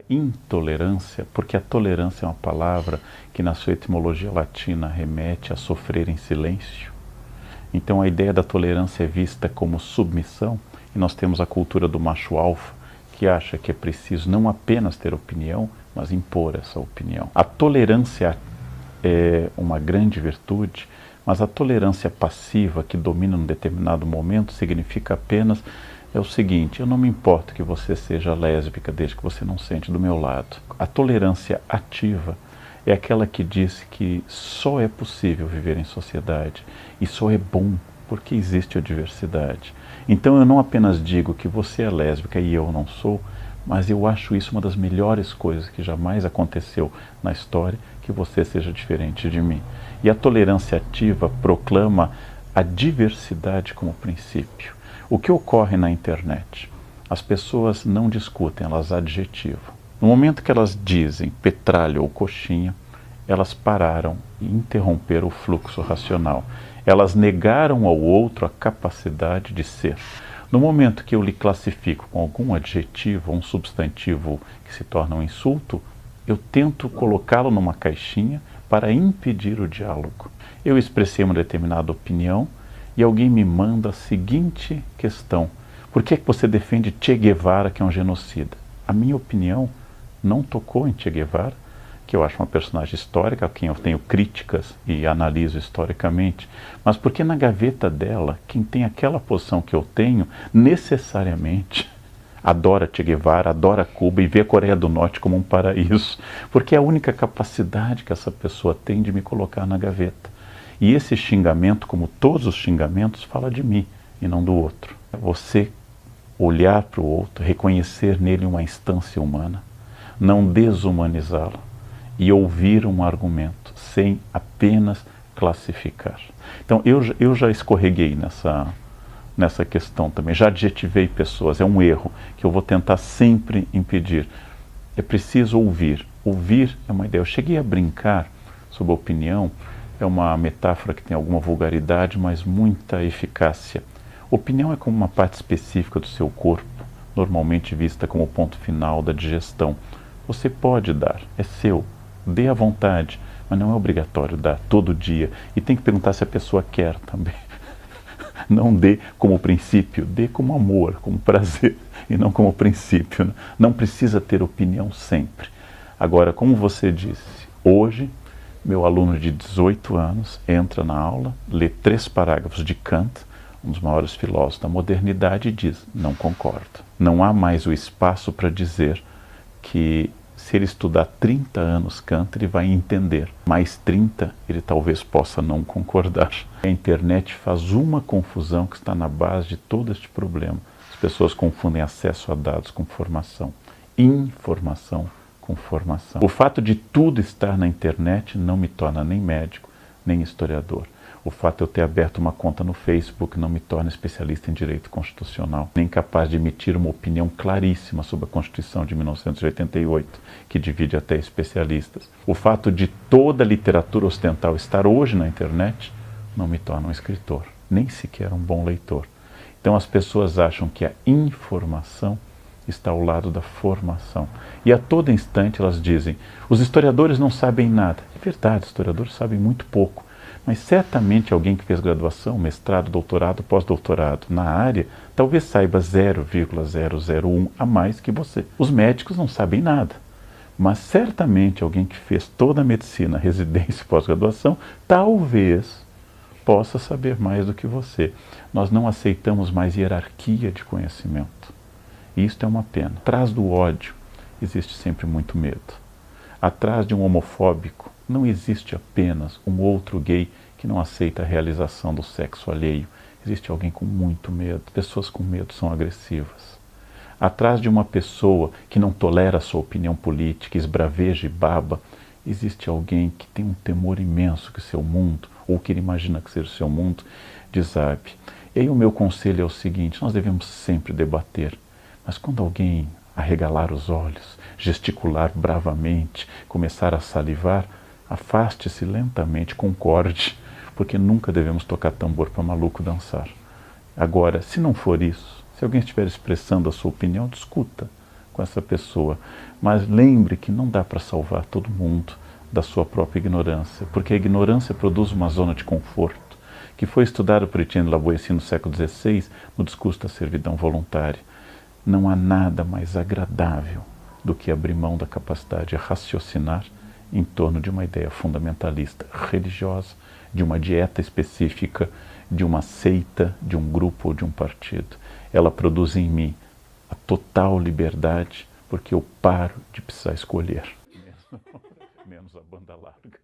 intolerância, porque a tolerância é uma palavra que na sua etimologia latina remete a sofrer em silêncio. Então a ideia da tolerância é vista como submissão, e nós temos a cultura do macho alfa, que acha que é preciso não apenas ter opinião, mas impor essa opinião. A tolerância é uma grande virtude, mas a tolerância passiva que domina num determinado momento significa apenas o seguinte: eu não me importo que você seja lésbica desde que você não sente do meu lado. A tolerância ativa é aquela que diz que só é possível viver em sociedade e só é bom porque existe a diversidade. Então eu não apenas digo que você é lésbica e eu não sou, mas eu acho isso uma das melhores coisas que jamais aconteceu na história, que você seja diferente de mim. E a tolerância ativa proclama a diversidade como princípio. O que ocorre na internet? As pessoas não discutem, elas adjetivam. No momento que elas dizem petralho ou coxinha, elas pararam e interromperam o fluxo racional. Elas negaram ao outro a capacidade de ser. No momento que eu lhe classifico com algum adjetivo, um substantivo que se torna um insulto, eu tento colocá-lo numa caixinha para impedir o diálogo. Eu expressei uma determinada opinião e alguém me manda a seguinte questão: por que é que você defende Che Guevara, que é um genocida? A minha opinião não tocou em Che Guevara, que eu acho uma personagem histórica, a quem eu tenho críticas e analiso historicamente, mas porque na gaveta dela, quem tem aquela posição que eu tenho, necessariamente adora Che Guevara, adora Cuba e vê a Coreia do Norte como um paraíso, porque é a única capacidade que essa pessoa tem de me colocar na gaveta. E esse xingamento, como todos os xingamentos, fala de mim e não do outro. Você olhar para o outro, reconhecer nele uma instância humana, não desumanizá-lo e ouvir um argumento sem apenas classificar. Então eu já escorreguei nessa questão também, já adjetivei pessoas, é um erro que eu vou tentar sempre impedir. É preciso ouvir. Ouvir é uma ideia. Eu cheguei a brincar sobre a opinião, é uma metáfora que tem alguma vulgaridade, mas muita eficácia. Opinião é como uma parte específica do seu corpo, normalmente vista como o ponto final da digestão. Você pode dar, é seu, dê à vontade, mas não é obrigatório dar todo dia. E tem que perguntar se a pessoa quer também. Não dê como princípio, dê como amor, como prazer, e não como princípio. Né? Não precisa ter opinião sempre. Agora, como você disse, hoje, meu aluno de 18 anos entra na aula, lê 3 parágrafos de Kant, um dos maiores filósofos da modernidade, e diz: não concordo. Não há mais o espaço para dizer que se ele estudar 30 anos Kant, ele vai entender. Mais 30, ele talvez possa não concordar. A internet faz uma confusão que está na base de todo este problema. As pessoas confundem acesso a dados com formação. Informação com formação. O fato de tudo estar na internet não me torna nem médico, nem historiador. O fato de eu ter aberto uma conta no Facebook não me torna especialista em direito constitucional, nem capaz de emitir uma opinião claríssima sobre a Constituição de 1988, que divide até especialistas. O fato de toda a literatura ocidental estar hoje na internet não me torna um escritor, nem sequer um bom leitor. Então as pessoas acham que a informação está ao lado da formação. E a todo instante elas dizem: os historiadores não sabem nada. É verdade, os historiadores sabem muito pouco. Mas certamente alguém que fez graduação, mestrado, doutorado, pós-doutorado na área, talvez saiba 0,001 a mais que você. Os médicos não sabem nada. Mas certamente alguém que fez toda a medicina, residência e pós-graduação, talvez possa saber mais do que você. Nós não aceitamos mais hierarquia de conhecimento. E isto é uma pena. Atrás do ódio existe sempre muito medo. Atrás de um homofóbico não existe apenas um outro gay que não aceita a realização do sexo alheio. Existe alguém com muito medo. Pessoas com medo são agressivas. Atrás de uma pessoa que não tolera a sua opinião política, esbraveja e baba, existe alguém que tem um temor imenso que o seu mundo, ou que ele imagina que seja o seu mundo, desabe. E aí o meu conselho é o seguinte: nós devemos sempre debater, mas quando alguém arregalar os olhos, gesticular bravamente, começar a salivar, afaste-se lentamente, concorde, porque nunca devemos tocar tambor para maluco dançar. Agora, se não for isso, se alguém estiver expressando a sua opinião, discuta com essa pessoa. Mas lembre que não dá para salvar todo mundo da sua própria ignorância, porque a ignorância produz uma zona de conforto, que foi estudado por Etienne Lavoisier no século XVI, no discurso da servidão voluntária. Não há nada mais agradável do que abrir mão da capacidade de raciocinar em torno de uma ideia fundamentalista, religiosa, de uma dieta específica, de uma seita, de um grupo ou de um partido. Ela produz em mim a total liberdade, porque eu paro de precisar escolher. Menos a banda larga.